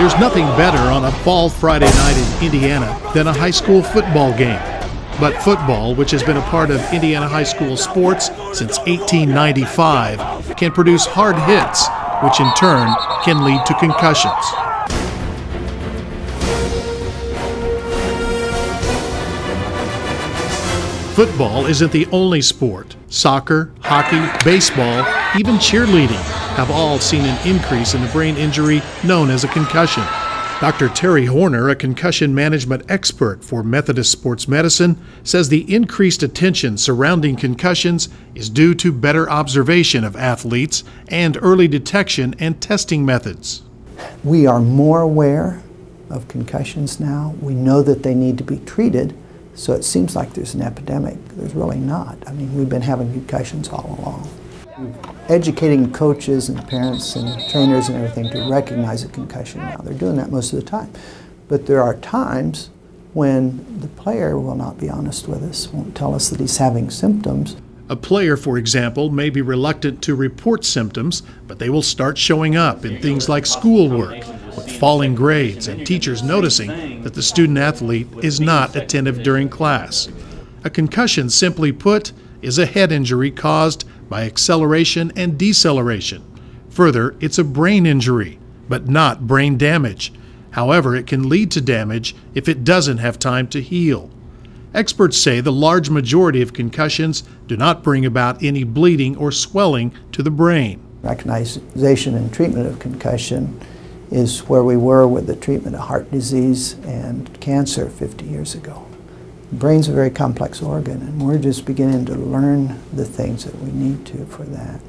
There's nothing better on a fall Friday night in Indiana than a high school football game. But football, which has been a part of Indiana high school sports since 1895, can produce hard hits, which in turn can lead to concussions. Football isn't the only sport. Soccer, hockey, baseball, even cheerleading have all seen an increase in the brain injury known as a concussion. Dr. Terry Horner, a concussion management expert for Methodist Sports Medicine, says the increased attention surrounding concussions is due to better observation of athletes and early detection and testing methods. We are more aware of concussions now. We know that they need to be treated, so it seems like there's an epidemic. There's really not. I mean, we've been having concussions all along. Educating coaches and parents and trainers and everything to recognize a concussion now. They're doing that most of the time. But there are times when the player will not be honest with us, won't tell us that he's having symptoms. A player, for example, may be reluctant to report symptoms, but they will start showing up in things like schoolwork, with falling grades and teachers noticing that the student athlete is not attentive during class. A concussion, simply put, is a head injury caused by acceleration and deceleration. Further, it's a brain injury, but not brain damage. However, it can lead to damage if it doesn't have time to heal. Experts say the large majority of concussions do not bring about any bleeding or swelling to the brain. Recognition and treatment of concussion is where we were with the treatment of heart disease and cancer 50 years ago. The brain's a very complex organ, and we're just beginning to learn the things that we need to for that.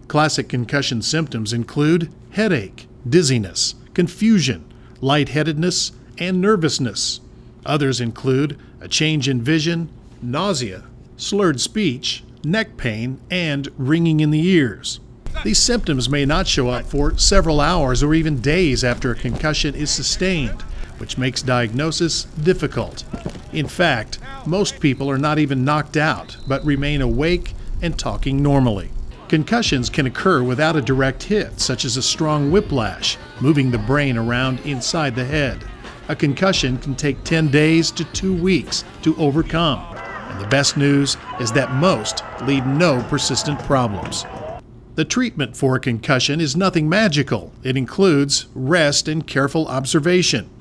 Classic concussion symptoms include headache, dizziness, confusion, lightheadedness, and nervousness. Others include a change in vision, nausea, slurred speech, neck pain, and ringing in the ears. These symptoms may not show up for several hours or even days after a concussion is sustained, which makes diagnosis difficult. In fact, most people are not even knocked out, but remain awake and talking normally. Concussions can occur without a direct hit, such as a strong whiplash, moving the brain around inside the head. A concussion can take 10 days to 2 weeks to overcome. And the best news is that most lead no persistent problems. The treatment for a concussion is nothing magical. It includes rest and careful observation.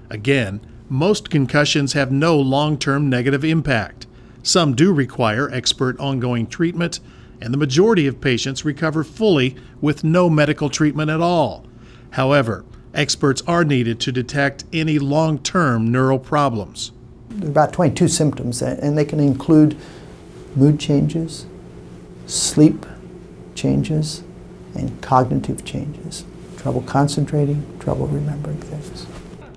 Again, most concussions have no long-term negative impact. Some do require expert ongoing treatment, and the majority of patients recover fully with no medical treatment at all. However, experts are needed to detect any long-term neural problems. There are about 22 symptoms, and they can include mood changes, sleep changes, and cognitive changes. Trouble concentrating, trouble remembering things.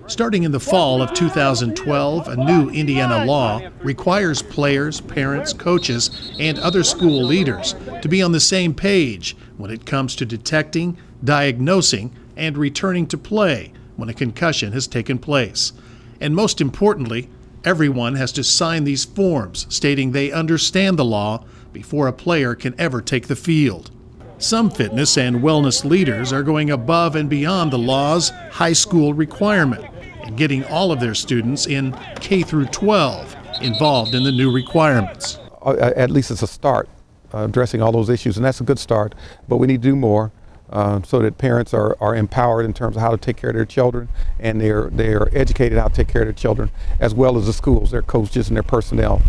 Starting in the fall of 2012, a new Indiana law requires players, parents, coaches, and other school leaders to be on the same page when it comes to detecting, diagnosing, and returning to play when a concussion has taken place. And most importantly, everyone has to sign these forms stating they understand the law before a player can ever take the field. Some fitness and wellness leaders are going above and beyond the law's high school requirement and getting all of their students in K through 12 involved in the new requirements. At least it's a start, addressing all those issues, and that's a good start, but we need to do more so that parents are empowered in terms of how to take care of their children, and they're educated how to take care of their children, as well as the schools, their coaches and their personnel.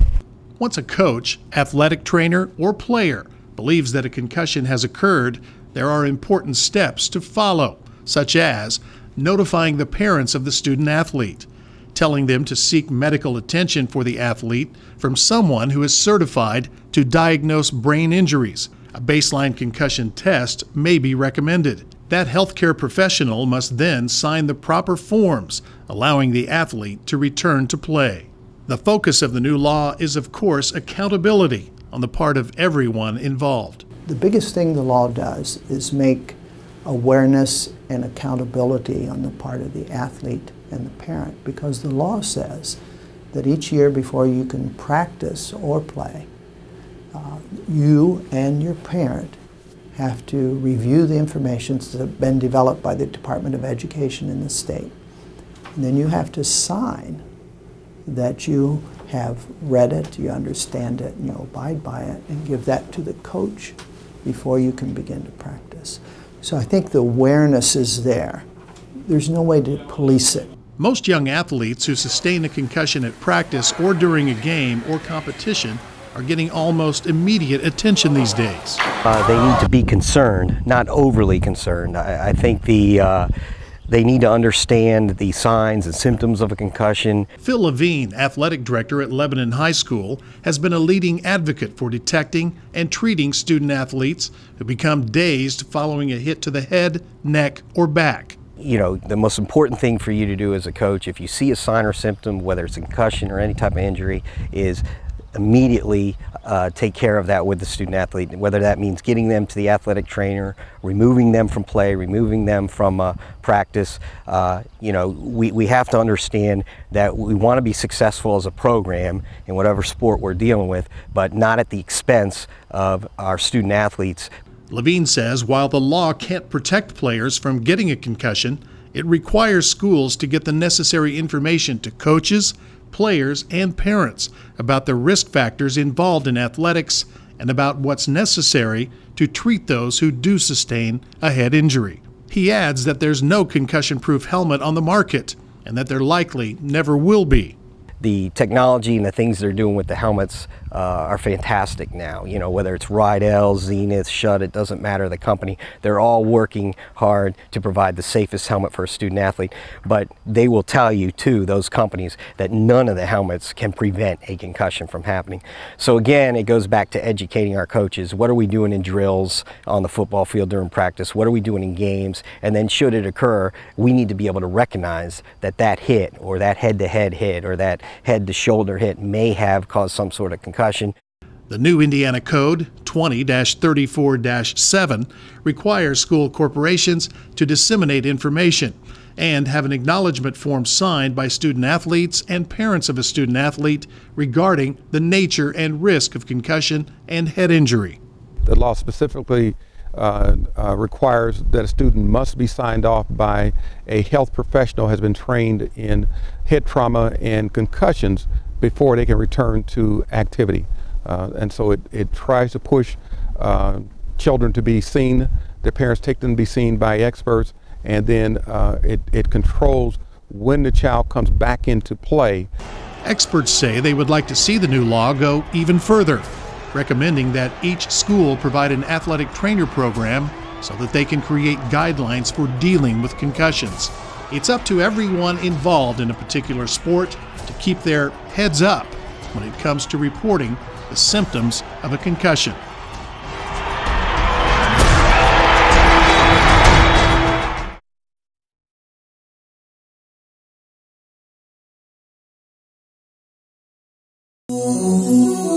Once a coach, athletic trainer, or player believes that a concussion has occurred, there are important steps to follow, such as notifying the parents of the student athlete, telling them to seek medical attention for the athlete from someone who is certified to diagnose brain injuries. A baseline concussion test may be recommended. That healthcare professional must then sign the proper forms, allowing the athlete to return to play. The focus of the new law is, of course, accountability on the part of everyone involved. The biggest thing the law does is make awareness and accountability on the part of the athlete and the parent, because the law says that each year before you can practice or play, you and your parent have to review the information that have been developed by the Department of Education in the state. And then you have to sign that you have read it, you understand it, and you abide by it, and give that to the coach before you can begin to practice. So I think the awareness is there. There's no way to police it. Most young athletes who sustain a concussion at practice or during a game or competition are getting almost immediate attention these days. They need to be concerned, not overly concerned. I think they need to understand the signs and symptoms of a concussion. Phil Levine, athletic director at Lebanon High School, has been a leading advocate for detecting and treating student athletes who become dazed following a hit to the head, neck, or back. You know, the most important thing for you to do as a coach, if you see a sign or symptom, whether it's a concussion or any type of injury, is immediately take care of that with the student athlete, whether that means getting them to the athletic trainer, removing them from play, removing them from practice. You know, we have to understand that we want to be successful as a program in whatever sport we're dealing with, but not at the expense of our student athletes. Levine says while the law can't protect players from getting a concussion, it requires schools to get the necessary information to coaches, players, and parents about the risk factors involved in athletics and about what's necessary to treat those who do sustain a head injury. He adds that there's no concussion-proof helmet on the market and that there likely never will be. The technology and the things they're doing with the helmets are fantastic now. You know, whether it's Rydell, Zenith, Shutt, it doesn't matter the company. They're all working hard to provide the safest helmet for a student athlete. But they will tell you, too, those companies, that none of the helmets can prevent a concussion from happening. So again, it goes back to educating our coaches. What are we doing in drills on the football field during practice? What are we doing in games? And then should it occur, we need to be able to recognize that that hit or that head-to-head hit or that head-to-shoulder hit may have caused some sort of concussion. The new Indiana Code 20-34-7 requires school corporations to disseminate information and have an acknowledgement form signed by student athletes and parents of a student athlete regarding the nature and risk of concussion and head injury. The law specifically requires that a student must be signed off by a health professional who has been trained in head trauma and concussions before they can return to activity. And so it tries to push children to be seen, their parents take them to be seen by experts, and then it controls when the child comes back into play. Experts say they would like to see the new law go even further, recommending that each school provide an athletic trainer program so that they can create guidelines for dealing with concussions. It's up to everyone involved in a particular sport to keep their heads up when it comes to reporting the symptoms of a concussion. Concussions.